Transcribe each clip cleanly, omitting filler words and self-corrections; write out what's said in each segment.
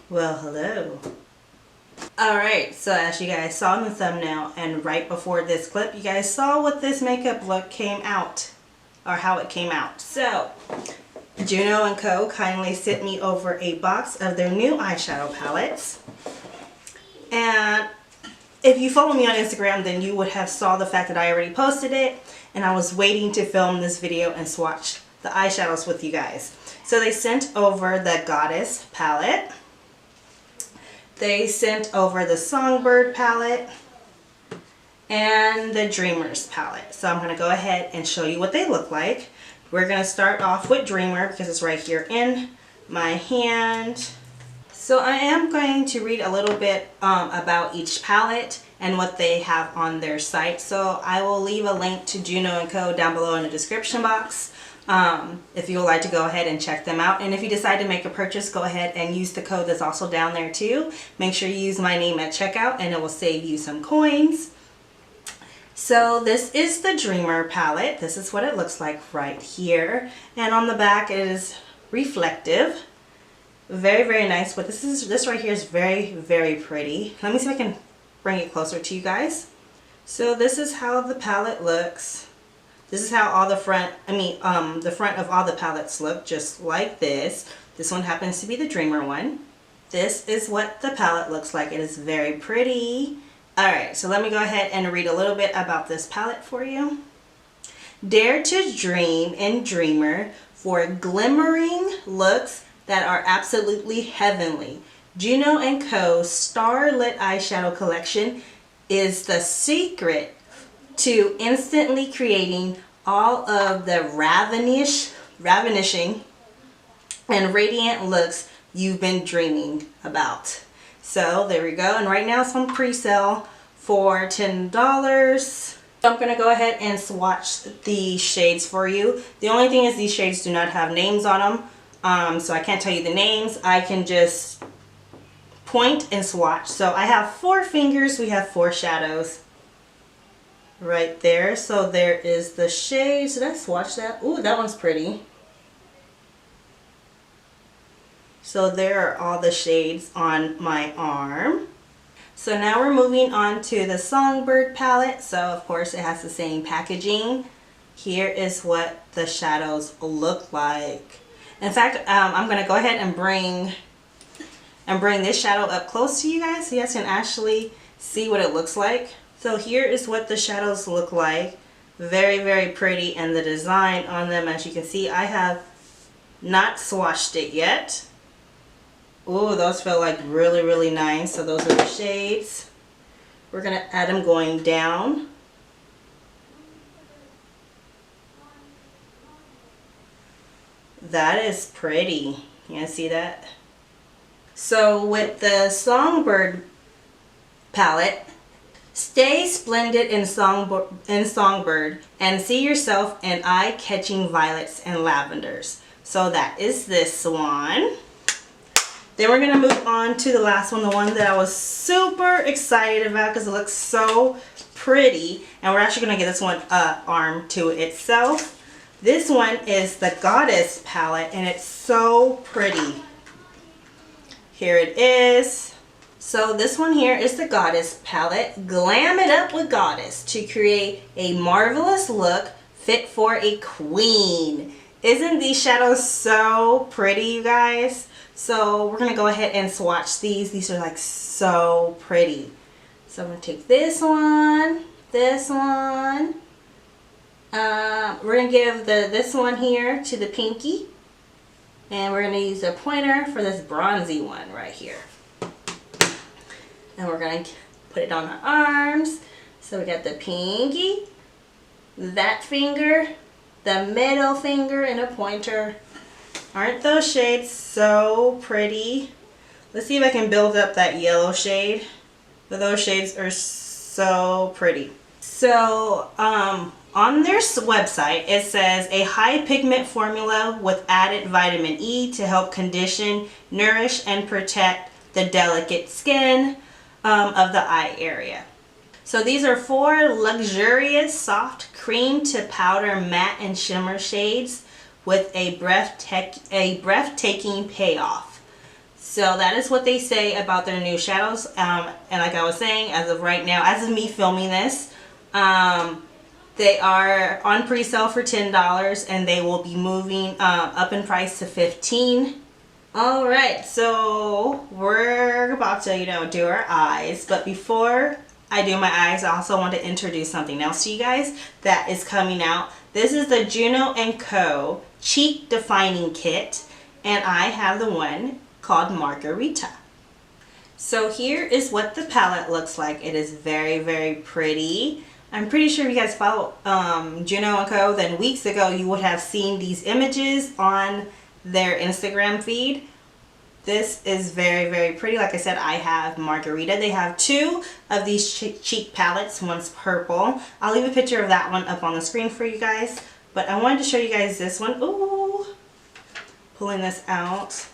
Well, hello. Alright, so as you guys saw in the thumbnail and right before this clip, you guys saw what this makeup look came out, or how it came out. So, Juno Co kindly sent me over a box of their new eyeshadow palettes. And if you follow me on Instagram, then you would have saw the fact that I already posted it, and I was waiting to film this video and swatch the eyeshadows with you guys. So they sent over the Goddess palette. They sent over the Songbird palette and the Dreamers palette. So I'm going to go ahead and show you what they look like. We're going to start off with Dreamer because it's right here in my hand. So I am going to read a little bit about each palette and what they have on their site. So I will leave a link to Juno Co down below in the description box if you would like to go ahead and check them out. And if you decide to make a purchase, go ahead and use the code that's also down there too. Make sure you use my name at checkout and it will save you some coins. So this is the Dreamer palette. This is what it looks like right here. And on the back it is reflective. Very, very nice. But this right here is very, very pretty. Let me see if I can bring it closer to you guys. So this is how the palette looks. This is how all the front, the front of all the palettes look, just like this. This one happens to be the Dreamer one. This is what the palette looks like. It is very pretty. Alright, so let me go ahead and read a little bit about this palette for you. Dare to dream in Dreamer for glimmering looks that are absolutely heavenly. Juno Co Starlit Eyeshadow Collection is the secret to instantly creating all of the ravishing and radiant looks you've been dreaming about. So there we go, and right now it's on pre-sale for $10. So I'm going to go ahead and swatch the shades for you. The only thing is these shades do not have names on them. So I can't tell you the names. I can just point and swatch. So I have 4 fingers. We have 4 shadows right there. So there is the shades. Did I swatch that? Ooh, that one's pretty. So there are all the shades on my arm. So now we're moving on to the Songbird palette. So of course it has the same packaging. Here is what the shadows look like. In fact, I'm going to go ahead and bring this shadow up close to you guys so you guys can actually see what it looks like. So here is what the shadows look like. Very, very pretty, and the design on them, as you can see, I have not swatched it yet. Ooh, those feel like really, really nice. So those are the shades. We're going to add them going down. That is pretty. You guys see that? So with the Songbird palette, stay splendid in Songbird and see yourself in eye-catching violets and lavenders. So that is this one. Then we're going to move on to the last one, the one that I was super excited about because it looks so pretty. And we're actually going to get this one arm to itself. This one is the Goddess palette, and it's so pretty. Here it is. So this one here is the Goddess palette. Glam it up with Goddess to create a marvelous look fit for a queen. Isn't these shadows so pretty, you guys? So we're going to go ahead and swatch these. These are like so pretty. So I'm going to take this one, this one. We're going to give this one here to the pinky. And we're going to use a pointer for this bronzy one right here. And we're going to put it on our arms. So we got the pinky, that finger, the middle finger, and a pointer. Aren't those shades so pretty? Let's see if I can build up that yellow shade. But those shades are so pretty. So, on their website, it says a high pigment formula with added vitamin E to help condition, nourish, and protect the delicate skin of the eye area. So these are 4 luxurious soft cream to powder matte and shimmer shades with a breathtaking payoff. So that is what they say about their new shadows. And like I was saying, as of right now, as of me filming this, they are on pre-sale for $10 and they will be moving up in price to $15. Alright, so we're about to, do our eyes. But before I do my eyes, I also want to introduce something else to you guys that is coming out. This is the Juno Co Cheek Defining Kit. And I have the one called Margarita. So here is what the palette looks like. It is very, very pretty. I'm pretty sure if you guys follow Juno Co, then weeks ago you would have seen these images on their Instagram feed. This is very, very pretty. Like I said, I have Margarita. They have two of these cheek palettes. One's purple. I'll leave a picture of that one up on the screen for you guys. But I wanted to show you guys this one. Ooh, pulling this out.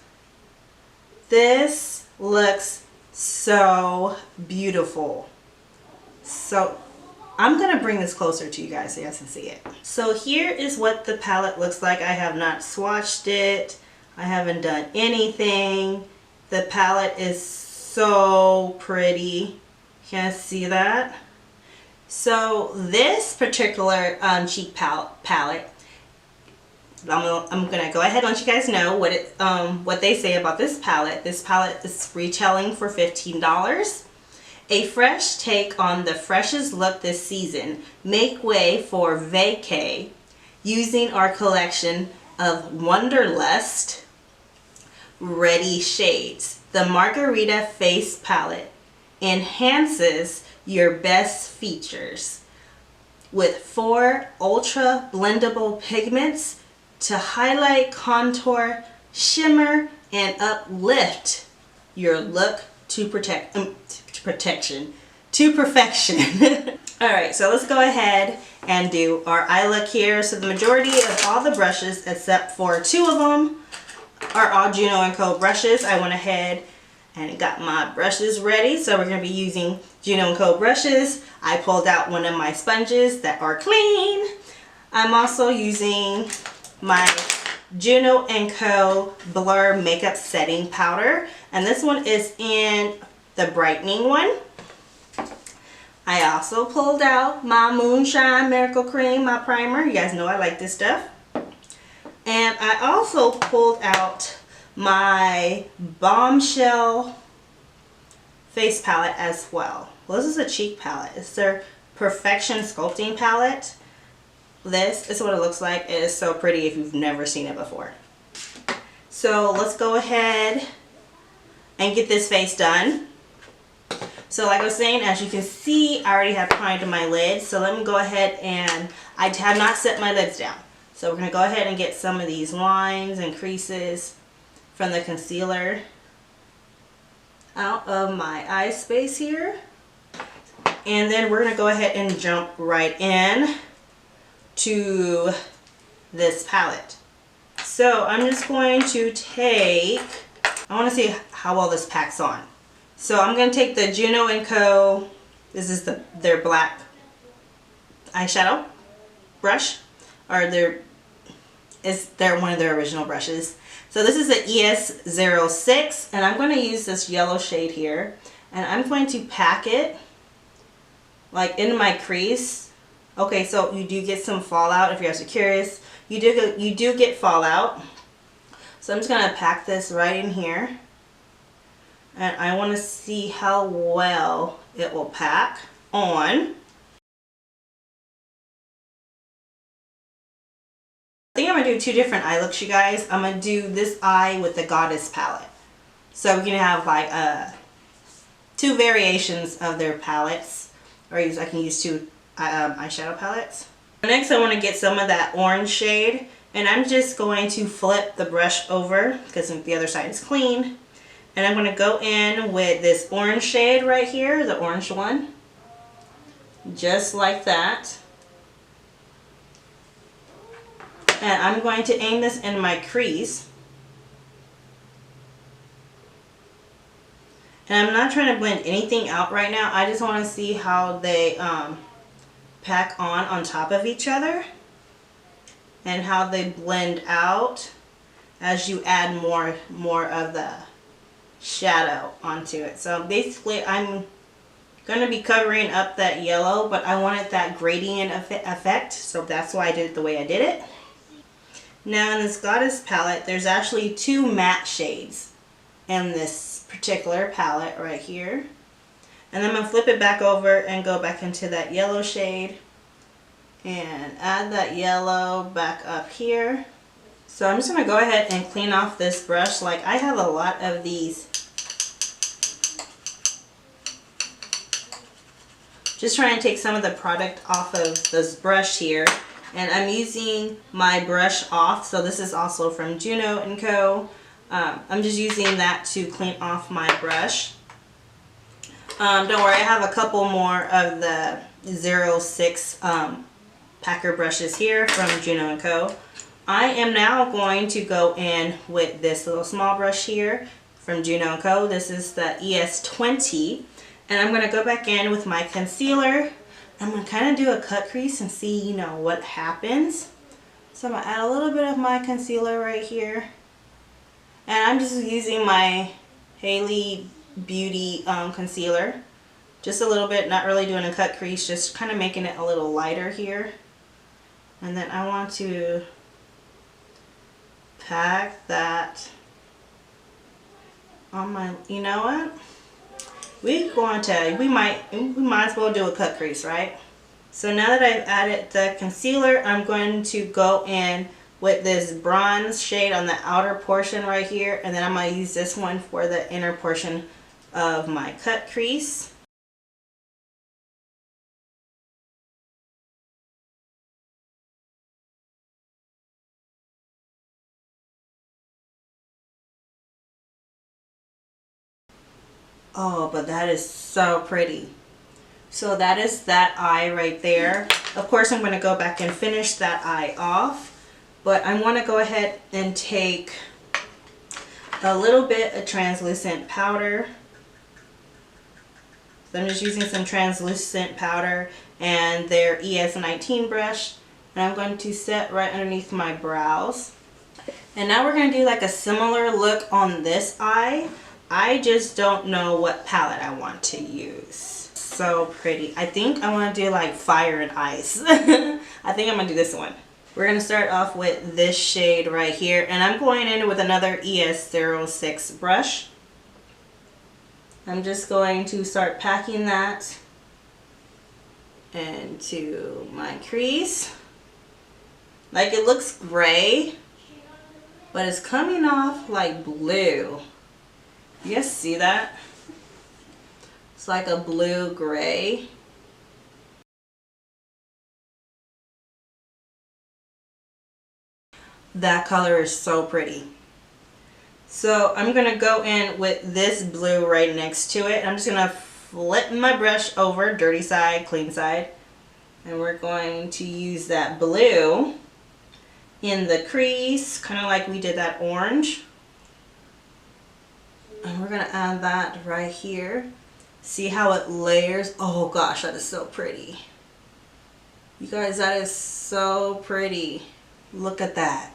This looks so beautiful. So I'm going to bring this closer to you guys so you guys can see it. So here is what the palette looks like. I have not swatched it. I haven't done anything. The palette is so pretty. You guys see that? So this particular cheek palette, I'm gonna go ahead and let you guys know what they say about this palette. This palette is retailing for $15. A fresh take on the freshest look this season. Make way for vacay using our collection of Wonderlust Ready shades. The Margarita Face Palette enhances your best features with 4 ultra blendable pigments to highlight, contour, shimmer, and uplift your look to perfection. Alright, so let's go ahead and do our eye look here. So the majority of all the brushes, except for 2 of them, are all Juno Co brushes. I went ahead and got my brushes ready. So we're going to be using Juno Co brushes. I pulled out one of my sponges that are clean. I'm also using my Juno Co Blur Makeup Setting Powder. And this one is in the brightening one. I also pulled out my Moonshine Miracle Cream, my primer. You guys know I like this stuff. And I also pulled out my Bombshell face palette as well. Well, this is a cheek palette. It's their Perfection Sculpting palette. This is what it looks like. It is so pretty if you've never seen it before. So let's go ahead and get this face done. So like I was saying, as you can see, I already have primed my lids. So let me go ahead and I have not set my lids down. So we're going to go ahead and get some of these lines and creases from the concealer out of my eye space here. And then we're going to go ahead and jump right in to this palette. So I'm just going to take, I want to see how well this packs on. So I'm going to take the Juno Co, this is their black eyeshadow brush, or they're one of their original brushes. So this is the ES06, and I'm going to use this yellow shade here, and I'm going to pack it like in my crease. Okay, so you do get some fallout if you guys are curious. You do get fallout. So I'm just going to pack this right in here, and I want to see how well it will pack on. I think I'm going to do 2 different eye looks, you guys. I'm going to do this eye with the Goddess palette. So we're going to have like 2 variations of their palettes. Or I can use 2 eyeshadow palettes. Next I want to get some of that orange shade. And I'm just going to flip the brush over because the other side is clean. And I'm going to go in with this orange shade right here, the orange one. Just like that. And I'm going to aim this in my crease. And I'm not trying to blend anything out right now. I just want to see how they pack on top of each other. And how they blend out as you add more of the shadow onto it. So basically I'm going to be covering up that yellow, but I wanted that gradient effect, so that's why I did it the way I did it. Now in this Goddess palette, there's actually two matte shades in this particular palette right here. And I'm going to flip it back over and go back into that yellow shade and add that yellow back up here. So I'm just going to go ahead and clean off this brush. Like, I have a lot of these. Just trying to take some of the product off of this brush here. And I'm using my brush off. So this is also from Juno Co. I'm just using that to clean off my brush. Don't worry, I have a couple more of the 06 packer brushes here from Juno Co. I am now going to go in with this little small brush here from Juno Co. This is the ES20. And I'm going to go back in with my concealer. I'm going to kind of do a cut crease and see, you know, what happens. So I'm going to add a little bit of my concealer right here. And I'm just using my Fenty Beauty concealer. Just a little bit, not really doing a cut crease, just kind of making it a little lighter here. And then I want to pack that on my, you know what? We might as well do a cut crease, right? So now that I've added the concealer, I'm going to go in with this bronze shade on the outer portion right here, and then I'm going to use this one for the inner portion of my cut crease. Oh, but that is so pretty. So that is that eye right there. Of course, I'm going to go back and finish that eye off. But I want to go ahead and take a little bit of translucent powder. So I'm just using some translucent powder and their ES19 brush. And I'm going to set right underneath my brows. And now we're going to do like a similar look on this eye. I just don't know what palette I want to use. So pretty. I think I want to do like fire and ice. I think I'm going to do this one. We're going to start off with this shade right here. And I'm going in with another ES06 brush. I'm just going to start packing that into my crease. Like, it looks gray, but it's coming off like blue. You guys see that? It's like a blue-gray. That color is so pretty. So I'm going to go in with this blue right next to it. I'm just going to flip my brush over, dirty side, clean side. And we're going to use that blue in the crease, kind of like we did that orange. And we're going to add that right here. See how it layers? Oh gosh, that is so pretty. You guys, that is so pretty. Look at that.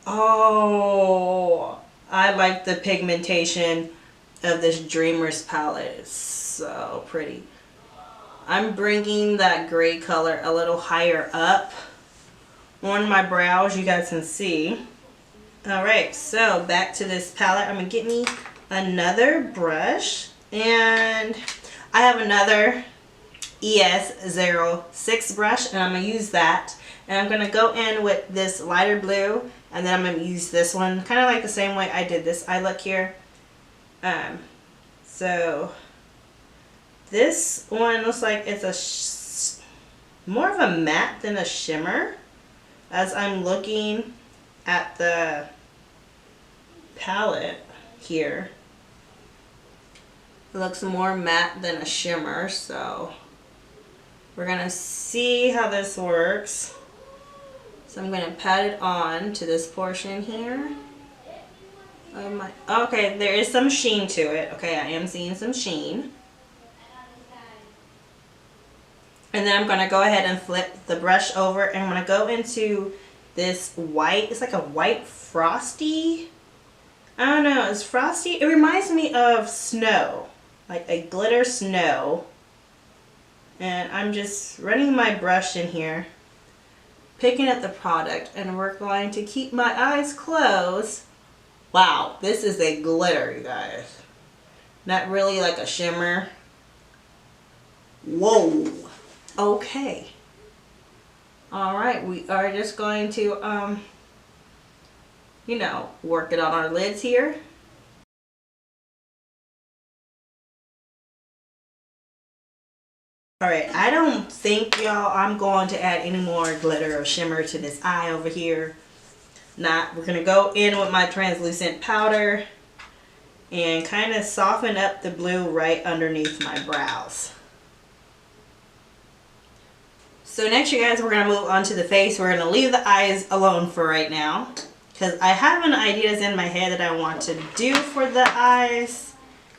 Oh, I like the pigmentation of this Dreamers palette. It's so pretty. I'm bringing that gray color a little higher up on my brows. You guys can see. Alright, so back to this palette. I'm going to get me another brush. And I have another ES06 brush. And I'm going to use that. And I'm going to go in with this lighter blue. And then I'm going to use this one. Kind of like the same way I did this eye look here. So this one looks like it's more of a matte than a shimmer. As I'm looking at the palette here, it looks more matte than a shimmer, so we're gonna see how this works. So I'm gonna pat it on to this portion here. Okay, there is some sheen to it. Okay, I am seeing some sheen. And then I'm gonna go ahead and flip the brush over, and I'm gonna go into this white, it's like a white frosty I don't know, it's frosty. It reminds me of snow, like a glitter snow. And I'm just running my brush in here, picking up the product, and we're going to keep my eyes closed. Wow, this is a glitter, you guys. Not really like a shimmer. Whoa. Okay. Alright, we are just going to, you know, work it on our lids here. Alright, I don't think, y'all, I'm going to add any more glitter or shimmer to this eye over here. Not. We're going to go in with my translucent powder and kind of soften up the blue right underneath my brows. So next, you guys, we're going to move on to the face. We're going to leave the eyes alone for right now, because I have an ideas in my head that I want to do for the eyes.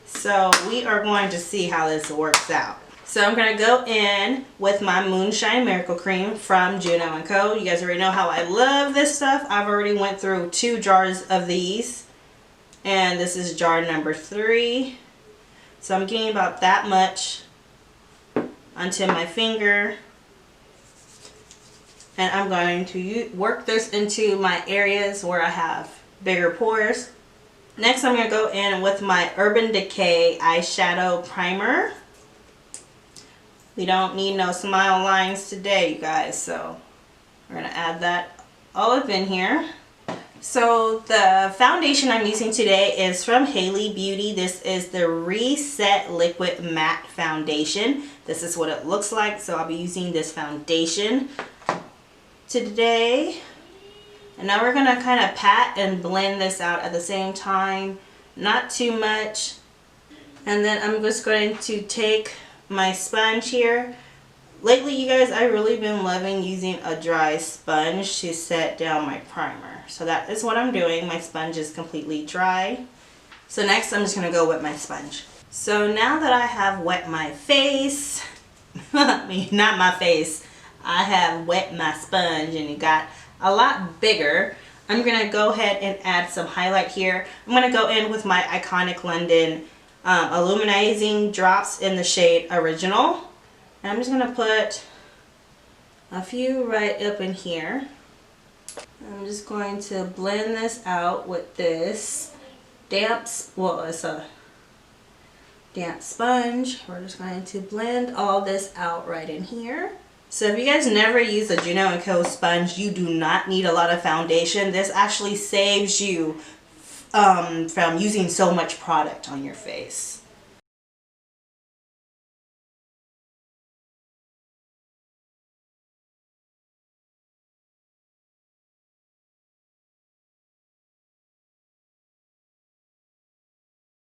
So we are going to see how this works out. So I'm going to go in with my Moonshine Miracle Cream from Juno Co. You guys already know how I love this stuff. I've already went through 2 jars of these. And this is jar number 3. So I'm getting about that much onto my finger. And I'm going to work this into my areas where I have bigger pores. Next, I'm going to go in with my Urban Decay eyeshadow primer. We don't need no smile lines today, you guys, so we're going to add that all up in here. So the foundation I'm using today is from Fenty Beauty. This is the Reset Liquid Matte Foundation. This is what it looks like, so I'll be using this foundation today. And now we're going to kind of pat and blend this out at the same time, not too much. And then I'm just going to take my sponge here. Lately, you guys, I've really been loving using a dry sponge to set down my primer. So that is what I'm doing. My sponge is completely dry. So next, I'm just going to go wet my sponge. So now that I have wet my face, I mean, not my face, I have wet my sponge and it got a lot bigger. I'm going to go ahead and add some highlight here. I'm going to go in with my Iconic London Illuminizing Drops in the shade Original. And I'm just going to put a few right up in here. I'm just going to blend this out with this damp, well, it's a damp sponge. We're just going to blend all this out right in here. So if you guys never use a Juno Co sponge, you do not need a lot of foundation. This actually saves you from using so much product on your face.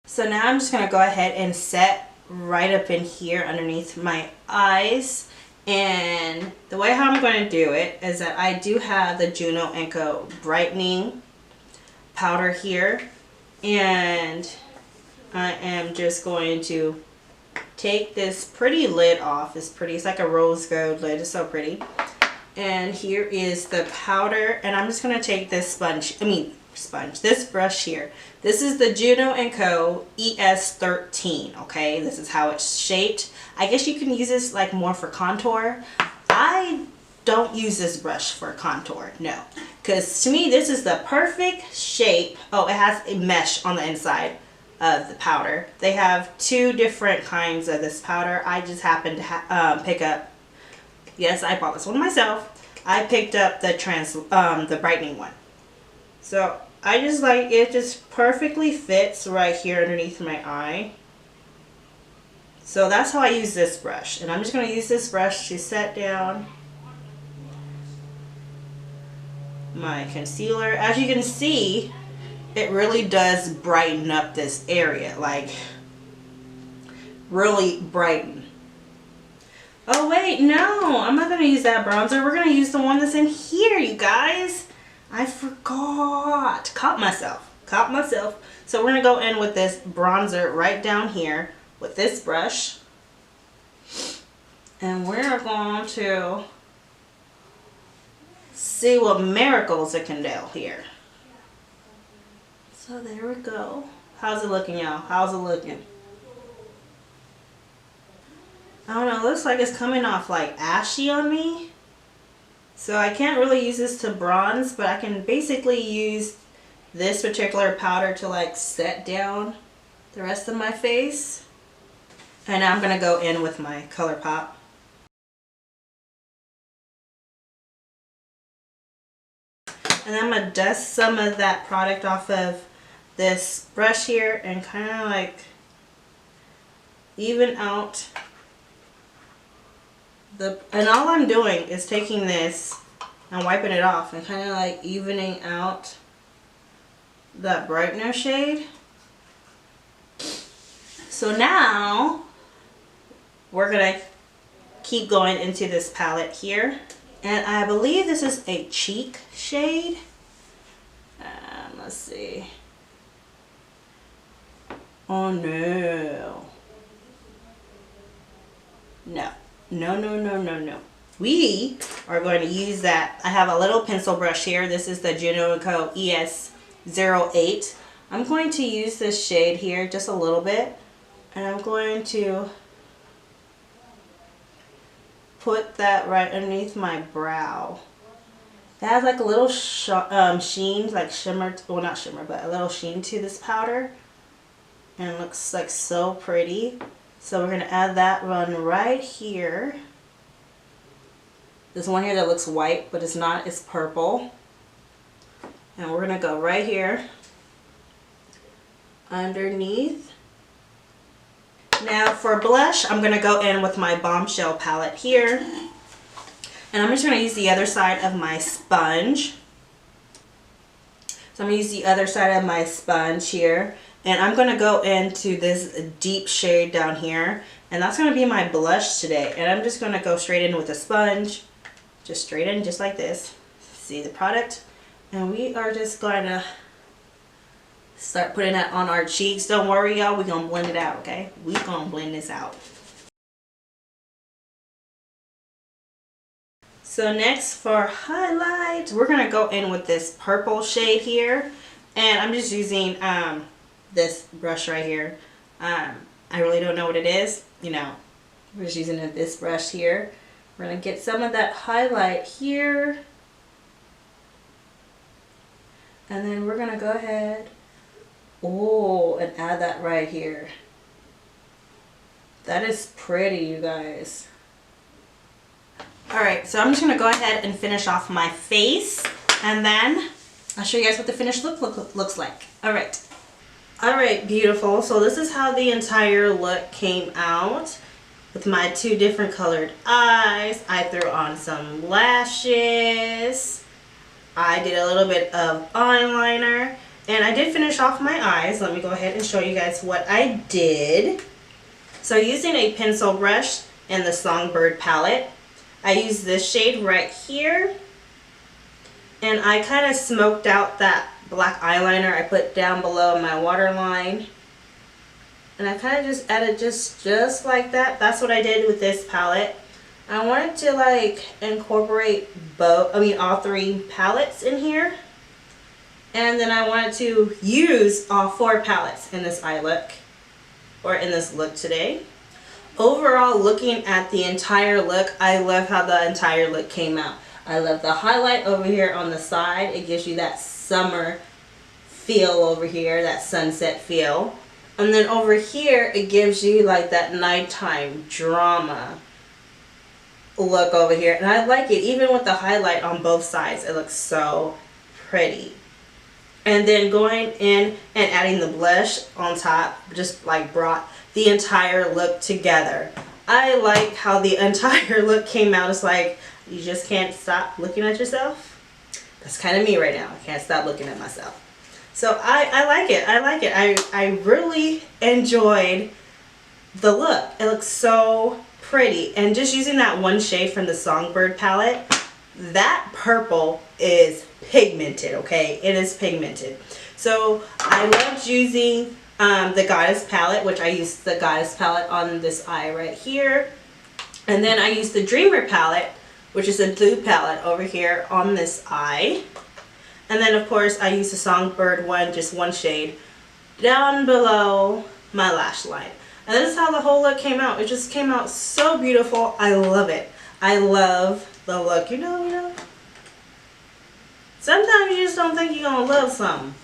So now I'm just going to go ahead and set right up in here underneath my eyes. And the way how I'm going to do it is that I do have the Juno Co brightening powder here, and I am just going to take this pretty lid off. It's pretty, it's like a rose gold lid, it's so pretty. And here is the powder, and I'm just going to take this this brush here. This is the Juno Co ES13, okay? This is how it's shaped. I guess you can use this like more for contour. I don't use this brush for contour, no. Because to me, this is the perfect shape. Oh, it has a mesh on the inside of the powder. They have 2 different kinds of this powder. I just happened to pick up, yes, I bought this one myself. I picked up the brightening one. So I just like it, just perfectly fits right here underneath my eye. So that's how I use this brush. And I'm just going to use this brush to set down my concealer. As you can see, it really does brighten up this area, like really brighten. Oh wait, no, I'm not going to use that bronzer. We're going to use the one that's in here, you guys. I forgot. Caught myself. So we're going to go in with this bronzer right down here with this brush. And we're going to see what miracles it can do here. So there we go. How's it looking, y'all? How's it looking? I don't know, it looks like it's coming off like ashy on me. So I can't really use this to bronze, but I can basically use this particular powder to like set down the rest of my face. And now I'm gonna go in with my ColourPop. And I'm gonna dust some of that product off of this brush here and kind of like even out and all I'm doing is taking this and wiping it off and kind of like evening out that brightener shade. So now we're gonna keep going into this palette here, and I believe this is a cheek shade. Let's see. Oh no. No. We are going to use that. I have a little pencil brush here. This is the Juno Co ES08. I'm going to use this shade here just a little bit, and I'm going to put that right underneath my brow. It has like a little sheen, like shimmer, well not shimmer, but a little sheen to this powder, and it looks like so pretty. So we're going to add that one right here. There's one here that looks white, but it's not, it's purple. And we're going to go right here underneath. Now for blush, I'm going to go in with my Bombshell palette here. And I'm just going to use the other side of my sponge. So I'm going to use the other side of my sponge here. And I'm going to go into this deep shade down here. And that's going to be my blush today. And I'm just going to go straight in with a sponge. Just straight in, just like this. See the product? And we are just going to start putting that on our cheeks. Don't worry, y'all. We're going to blend it out, okay? We're going to blend this out. So next for highlight, we're going to go in with this purple shade here. And I'm just using this brush right here. I really don't know what it is. You know, we're just using this brush here. We're going to get some of that highlight here. And then we're going to go ahead, and add that right here. That is pretty, you guys. Alright, so I'm just going to go ahead and finish off my face. And then I'll show you guys what the finished look looks like. Alright. Alright, beautiful. So this is how the entire look came out with my two different colored eyes. I threw on some lashes. I did a little bit of eyeliner. And I did finish off my eyes. Let me go ahead and show you guys what I did. So using a pencil brush in the Songbird palette, I used this shade right here. And I kind of smoked out that black eyeliner I put down below my waterline, and I kind of just added just like that. That's what I did with this palette. I wanted to like incorporate all three palettes in here, and then I wanted to use all four palettes in this eye look, or in this look today. Overall, looking at the entire look, I love how the entire look came out. I love the highlight over here on the side. It gives you that summer feel over here, that sunset feel. And then over here, it gives you like that nighttime drama look over here. And I like it, even with the highlight on both sides. It looks so pretty. And then going in and adding the blush on top just like brought the entire look together. I like how the entire look came out. It's like you just can't stop looking at yourself. That's kind of me right now. I can't stop looking at myself. So I like it. I like it. I really enjoyed the look. It looks so pretty. And just using that one shade from the Songbird palette, that purple is pigmented, okay? It is pigmented. So I loved using the Goddess palette, which I used the Goddess palette on this eye right here. And then I used the Dreamer palette, which is a blue palette over here on this eye. And then of course I used the Songbird one, just one shade, down below my lash line. And this is how the whole look came out. It just came out so beautiful. I love it. I love the look. You know. Sometimes you just don't think you're gonna love something.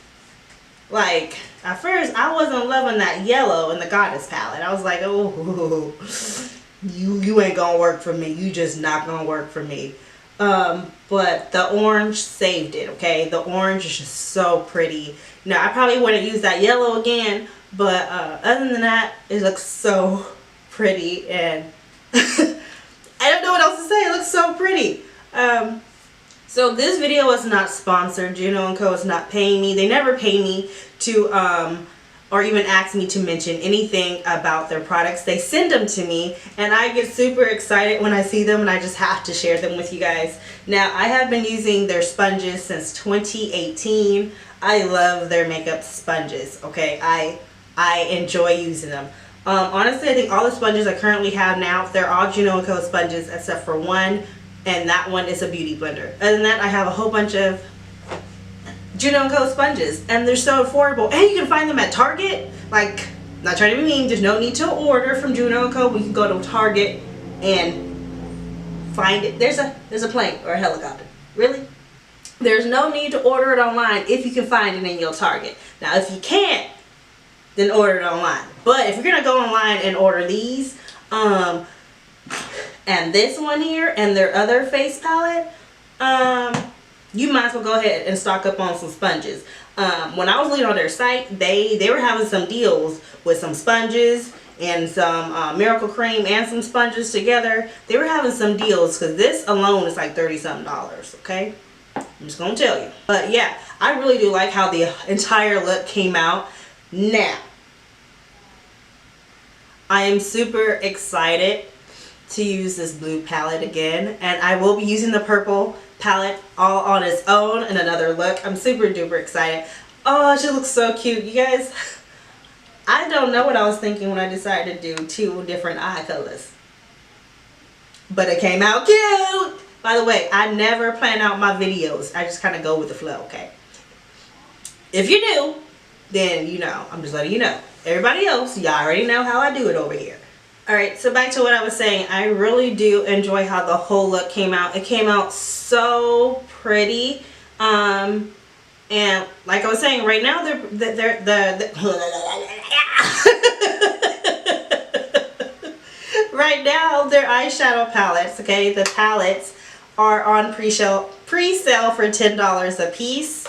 Like, at first I wasn't loving that yellow in the Goddess palette. I was like, oh, you ain't gonna work for me. You just not gonna work for me. But the orange saved it, okay? The orange is just so pretty. Now, I probably wouldn't use that yellow again, but other than that, it looks so pretty, and I don't know what else to say. It looks so pretty. So this video is not sponsored. Juno Co is not paying me. They never pay me to or even ask me to mention anything about their products. They send them to me, and I get super excited when I see them, and I just have to share them with you guys. Now, I have been using their sponges since 2018. I love their makeup sponges, okay? I enjoy using them. Honestly, I think all the sponges I currently have now, they're all Juno Co sponges except for one, and that one is a beauty blender. Other than that, I have a whole bunch of Juno Co sponges, and they're so affordable, and you can find them at Target. Like, not trying to be mean, there's no need to order from Juno Co. We can go to Target and find it. There's a plane or a helicopter. Really? There's no need to order it online if you can find it in your Target. Now, if you can't, then order it online. But if you're gonna go online and order these, and this one here, and their other face palette, you might as well go ahead and stock up on some sponges. When I was looking on their site, they were having some deals with some sponges and some Miracle Cream and some sponges together. They were having some deals, because this alone is like $30-something, okay? I'm just gonna tell you. But yeah, I really do like how the entire look came out. Now, I am super excited to use this blue palette again, and I will be using the purple palette all on its own in another look. I'm super duper excited. Oh, she looks so cute. You guys, I don't know what I was thinking when I decided to do two different eye colors, but it came out cute. By the way, I never plan out my videos. I just kind of go with the flow, okay? If you do, then you know. I'm just letting you know. Everybody else, y'all already know how I do it over here. Alright, so back to what I was saying. I really do enjoy how the whole look came out. It came out so pretty. And like I was saying, right now right now they're eyeshadow palettes, okay? The palettes are on pre-sale for $10 a piece.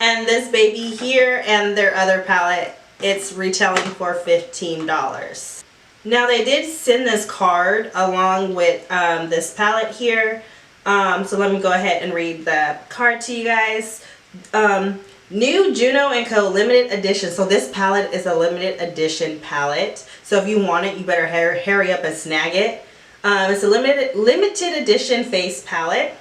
And this baby here and their other palette, it's retailing for $15. Now, they did send this card along with this palette here. So let me go ahead and read the card to you guys. New Juno Co limited edition. So this palette is a limited edition palette. So if you want it, you better hurry up and snag it. It's a limited edition face palette.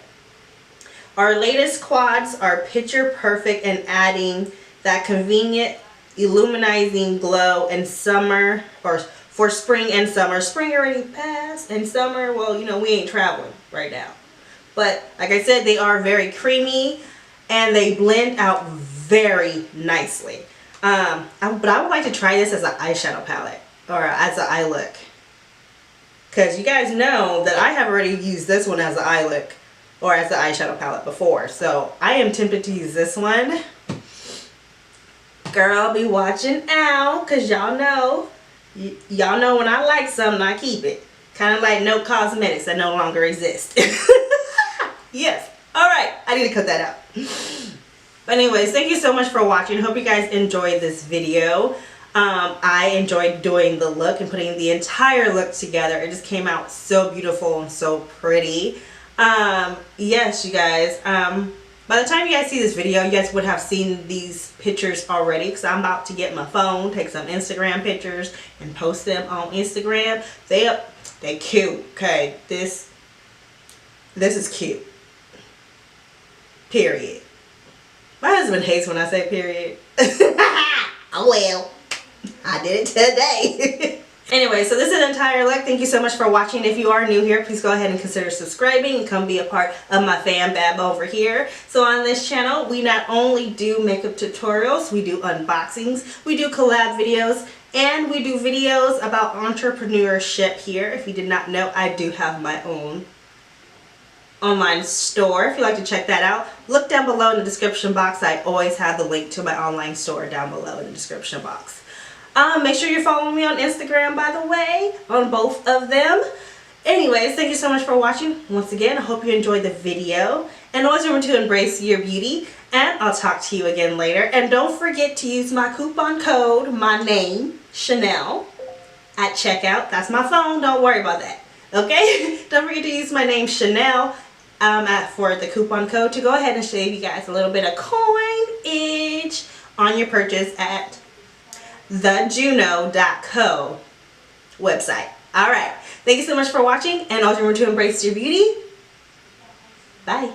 Our latest quads are picture perfect and adding that convenient illuminating glow in summer, or for spring and summer. Spring already passed, and summer, well, you know, we ain't traveling right now. But like I said, they are very creamy and they blend out very nicely. But I would like to try this as an eyeshadow palette or as an eye look, because you guys know that I have already used this one as an eye look or as an eyeshadow palette before. So I am tempted to use this one. Girl, be watching out, because y'all know when I like something, I keep it. Kind of like No Cosmetics that no longer exist. Yes. Alright, I need to cut that out. But anyways, thank you so much for watching. Hope you guys enjoyed this video. I enjoyed doing the look and putting the entire look together. It just came out so beautiful and so pretty. Yes, you guys. By the time you guys see this video, you guys would have seen these pictures already, because I'm about to get my phone, take some Instagram pictures, and post them on Instagram. They cute. Okay, this is cute. Period. My husband hates when I say period. Oh well, I did it today. Anyway, so this is the entire look. Thank you so much for watching. If you are new here, please go ahead and consider subscribing and come be a part of my fan bab over here. So on this channel, we not only do makeup tutorials, we do unboxings, we do collab videos, and we do videos about entrepreneurship here. If you did not know, I do have my own online store. If you'd like to check that out, look down below in the description box. I always have the link to my online store down below in the description box. Make sure you're following me on Instagram, by the way, on both of them. Anyways, thank you so much for watching. Once again, I hope you enjoyed the video. And always remember to embrace your beauty. And I'll talk to you again later. And don't forget to use my coupon code, my name, Chanel, at checkout. That's my phone. Don't worry about that. Okay? Don't forget to use my name, Chanel, for the coupon code to go ahead and save you guys a little bit of coinage on your purchase at the JUNO Co website. Alright, thank you so much for watching, and always remember to embrace your beauty. Bye.